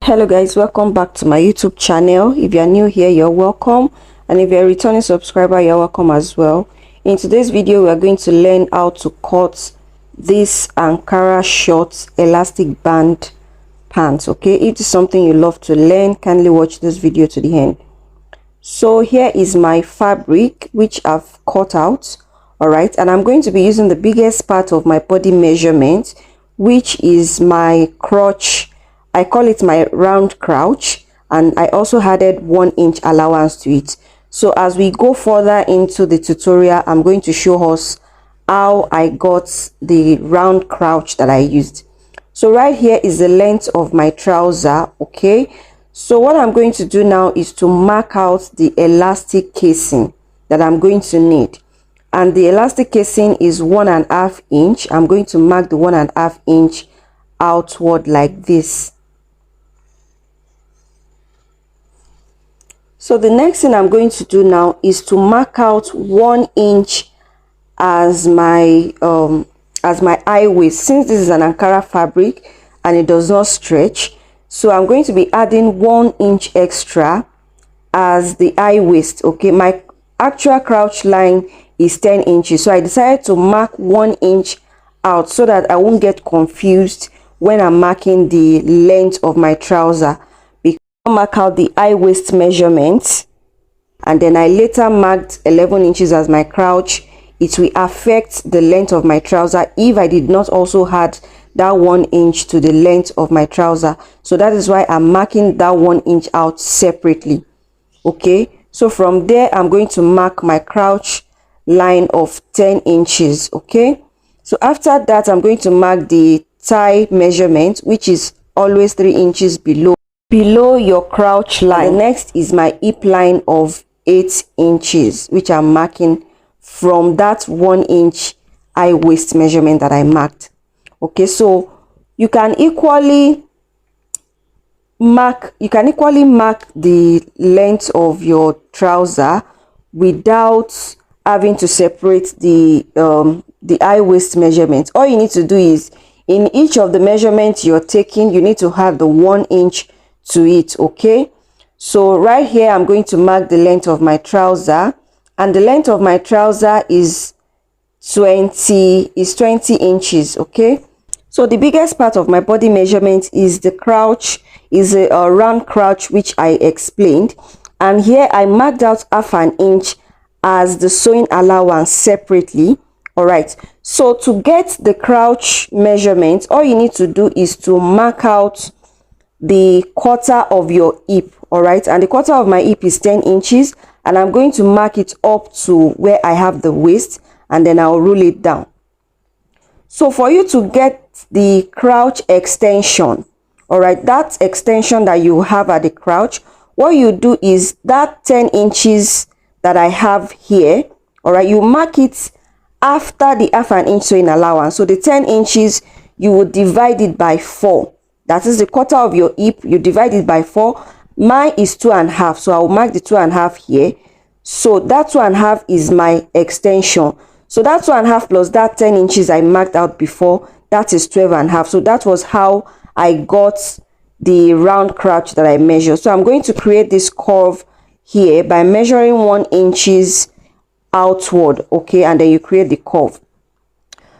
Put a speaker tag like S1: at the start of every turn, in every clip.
S1: Hello guys, welcome back to my YouTube channel. If you are new here, you're welcome, and if you're a returning subscriber, you're welcome as well. In today's video, we are going to learn how to cut this Ankara short elastic band pants. Okay, if it's something you love to learn, kindly watch this video to the end. So here is my fabric which I've cut out. All right, and I'm going to be using the biggest part of my body measurement, which is my crotch. I call it my round crouch, and I also added 1 inch allowance to it. So as we go further into the tutorial, I'm going to show us how I got the round crouch that I used. So right here is the length of my trouser. Okay, so what I'm going to do now is to mark out the elastic casing that I'm going to need, and the elastic casing is 1.5 inch. I'm going to mark the 1.5 inch outward like this. So the next thing I'm going to do now is to mark out 1 inch as my high waist, since this is an Ankara fabric and it does not stretch. So I'm going to be adding 1 inch extra as the high waist. Okay, my actual crouch line is 10 inches, so I decided to mark 1 inch out so that I won't get confused when I'm marking the length of my trouser. Mark out the high waist measurement, and then I later marked 11 inches as my crouch. It will affect the length of my trouser if I did not also add that 1 inch to the length of my trouser. So that is why I'm marking that 1 inch out separately. Okay, so from there I'm going to mark my crouch line of 10 inches. Okay, so after that I'm going to mark the thigh measurement, which is always 3 inches below your crouch line. Next is my hip line of 8 inches, which I'm marking from that 1 inch high waist measurement that I marked. Okay, so you can equally mark the length of your trouser without having to separate the high waist measurement. All you need to do is, in each of the measurements you're taking, you need to have the 1 inch to it. Okay, so right here I'm going to mark the length of my trouser, and the length of my trouser is 20 inches. Okay, so the biggest part of my body measurement is the crouch, is a round crouch, which I explained, and here I marked out 1/2 inch as the sewing allowance separately. All right, so to get the crouch measurement, all you need to do is to mark out the quarter of your hip. All right, and the quarter of my hip is 10 inches, and I'm going to mark it up to where I have the waist, and then I'll roll it down. So for you to get the crouch extension, all right, that extension that you have at the crouch, what you do is that 10 inches that I have here, all right, you mark it after the 1/2 inch sewing allowance. So the 10 inches, you will divide it by 4. That is the quarter of your hip, you divide it by 4. Mine is 2.5, so I'll mark the 2.5 here. So that 2.5 is my extension. So that 2.5 plus that 10 inches I marked out before, that is 12.5. So that was how I got the round crouch that I measured. So I'm going to create this curve here by measuring 1 inches outward. Okay, and then you create the curve.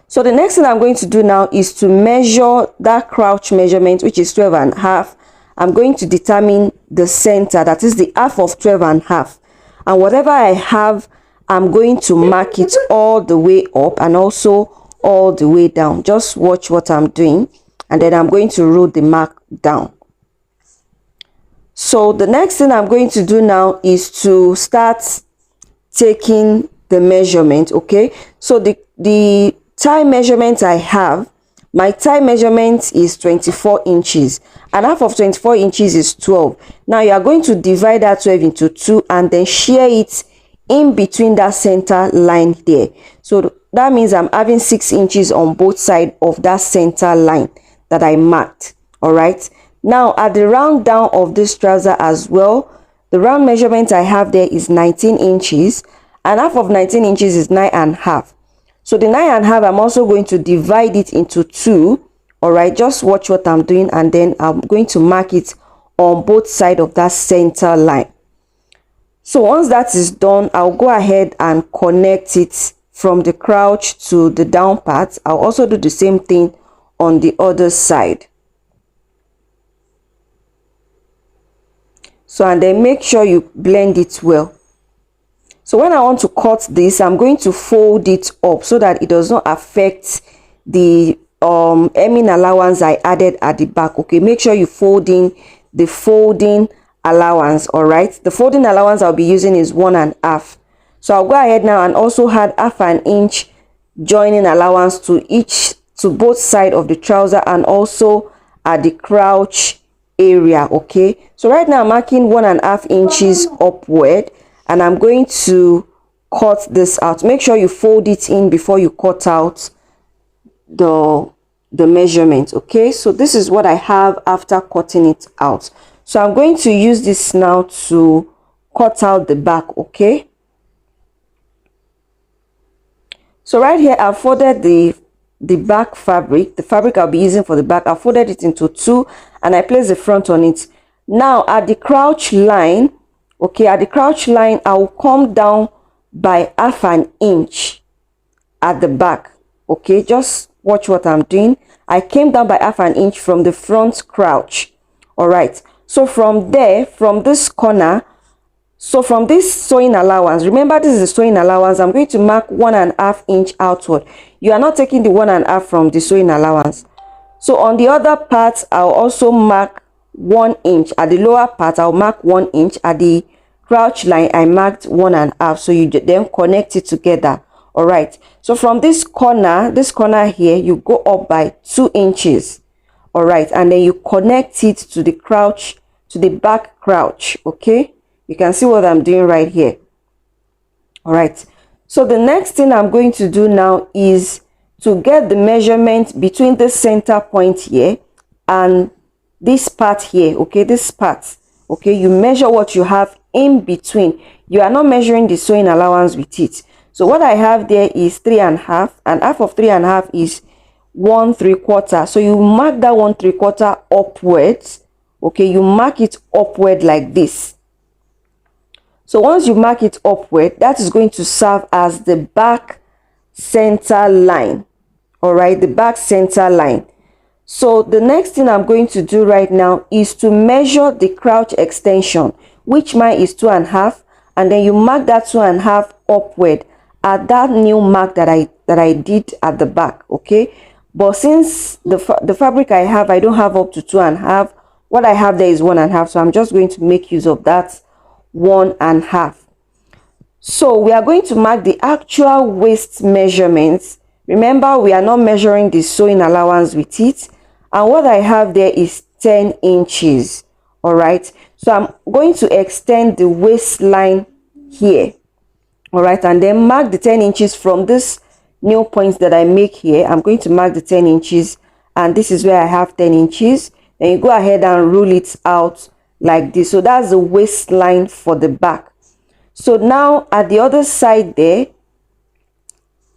S1: So the next thing I'm going to do now is to measure that crouch measurement, which is 12.5. I'm going to determine the center, that is the half of 12.5, and whatever I have, I'm going to mark it all the way up and also all the way down. Just watch what I'm doing, and then I'm going to roll the mark down. So the next thing I'm going to do now is to start taking the measurement. Okay, so the thigh measurement I have, my thigh measurement is 24 inches, and half of 24 inches is 12. Now you are going to divide that 12 into 2 and then share it in between that center line there. So that means I'm having 6 inches on both sides of that center line that I marked. All right, now at the round down of this trouser as well, the round measurement I have there is 19 inches, and half of 19 inches is 9.5. So the 9.5, I'm also going to divide it into 2. All right, just watch what I'm doing, and then I'm going to mark it on both sides of that center line. So once that is done, I'll go ahead and connect it from the crouch to the down part. I'll also do the same thing on the other side. So, and then make sure you blend it well. So when I want to cut this, I'm going to fold it up so that it does not affect the hemming allowance I added at the back. Okay, make sure you fold in the folding allowance. All right, the folding allowance I'll be using is 1.5. So I'll go ahead now and also add 1/2 inch joining allowance to both sides of the trouser and also at the crouch area. Okay, so right now I'm marking 1.5 inches upward, and I'm going to cut this out. Make sure you fold it in before you cut out the measurement. Okay, so this is what I have after cutting it out. So I'm going to use this now to cut out the back. Okay, so right here I've folded the back fabric, the fabric I'll be using for the back. I folded it into 2 and I place the front on it. Now at the crouch line, okay, at the crouch line I'll come down by 1/2 inch at the back. Okay, just watch what I'm doing. I came down by 1/2 inch from the front crouch. All right, so from there, from this corner, so from this sewing allowance, remember this is the sewing allowance, I'm going to mark 1.5 inch outward. You are not taking the 1.5 from the sewing allowance. So on the other part, I'll also mark 1 inch. At the lower part, I'll mark 1 inch. At the crouch line, I marked 1.5. So you then connect it together. All right, so from this corner here, you go up by 2 inches. All right, and then you connect it to the crouch, to the back crouch. Okay, you can see what I'm doing right here. All right, so the next thing I'm going to do now is to get the measurement between the center point here and this part here. Okay, this part. Okay, you measure what you have in between. You are not measuring the sewing allowance with it. So what I have there is 3.5, and half of 3.5 is 1/3. So you mark that 1/3 upwards. Okay, you mark it upward like this. So once you mark it upward, that is going to serve as the back center line. All right, the back center line. So the next thing I'm going to do right now is to measure the crouch extension, which mine is 2.5, and then you mark that 2.5 upward at that new mark that I did at the back. Okay, but since the fabric I have, I don't have up to 2.5. What I have there is 1.5, so I'm just going to make use of that 1.5. So we are going to mark the actual waist measurements. Remember, we are not measuring the sewing allowance with it, and what I have there is 10 inches. All right, so I'm going to extend the waistline here. All right, and then mark the 10 inches from this new point that I make here. I'm going to mark the 10 inches, and this is where I have 10 inches. Then you go ahead and rule it out like this. So that's the waistline for the back. So now at the other side there,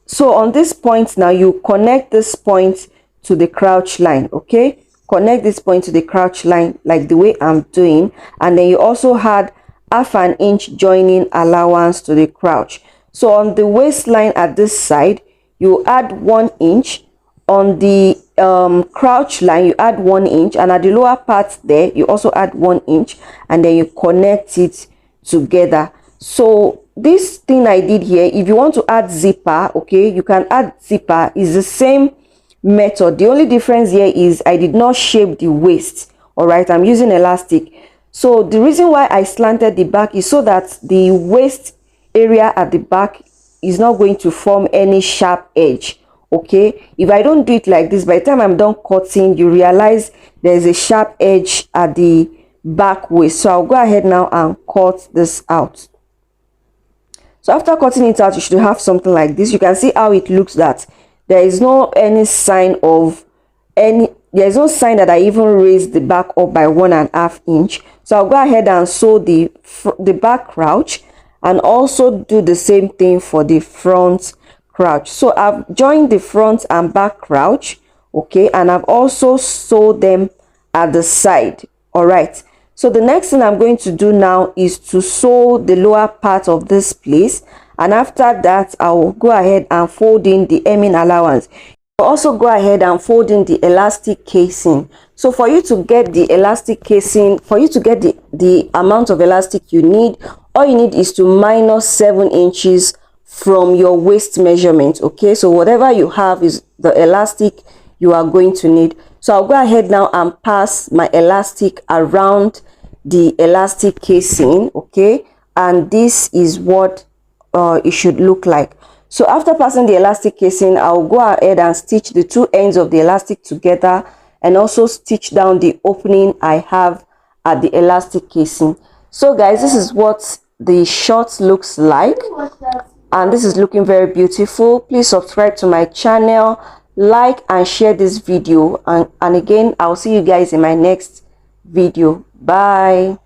S1: so on this point now, you connect this point to the crouch line. Okay, connect this point to the crouch line like the way I'm doing, and then you also had 1/2 inch joining allowance to the crouch. So on the waistline at this side, you add 1 inch. On the crouch line, you add 1 inch, and at the lower part there, you also add 1 inch, and then you connect it together. So this thing I did here, if you want to add zipper, okay, you can add zipper. Is the same method. The only difference here is I did not shape the waist. All right, I'm using elastic. So the reason why I slanted the back is so that the waist area at the back is not going to form any sharp edge. Okay, if I don't do it like this, by the time I'm done cutting, you realize there's a sharp edge at the back waist. So I'll go ahead now and cut this out. So after cutting it out, you should have something like this. You can see how it looks, that there is no sign that I even raised the back up by 1.5 inch. So I'll go ahead and sew the back crouch, and also do the same thing for the front crouch. So I've joined the front and back crouch. Okay, and I've also sewed them at the side. All right, So the next thing I'm going to do now is to sew the lower part of this place, and after that I will go ahead and fold in the hemming allowance. Also go ahead and fold in the elastic casing. So for you to get the elastic casing, for you to get the amount of elastic you need, all you need is to minus 7 inches from your waist measurement. Okay, so whatever you have is the elastic you are going to need. So I'll go ahead now and pass my elastic around the elastic casing. Okay, and this is what it should look like. So after passing the elastic casing, I'll go ahead and stitch the two ends of the elastic together and also stitch down the opening I have at the elastic casing. So guys, this is what the short looks like, and this is looking very beautiful. Please subscribe to my channel, like and share this video, and again I'll see you guys in my next video. Bye.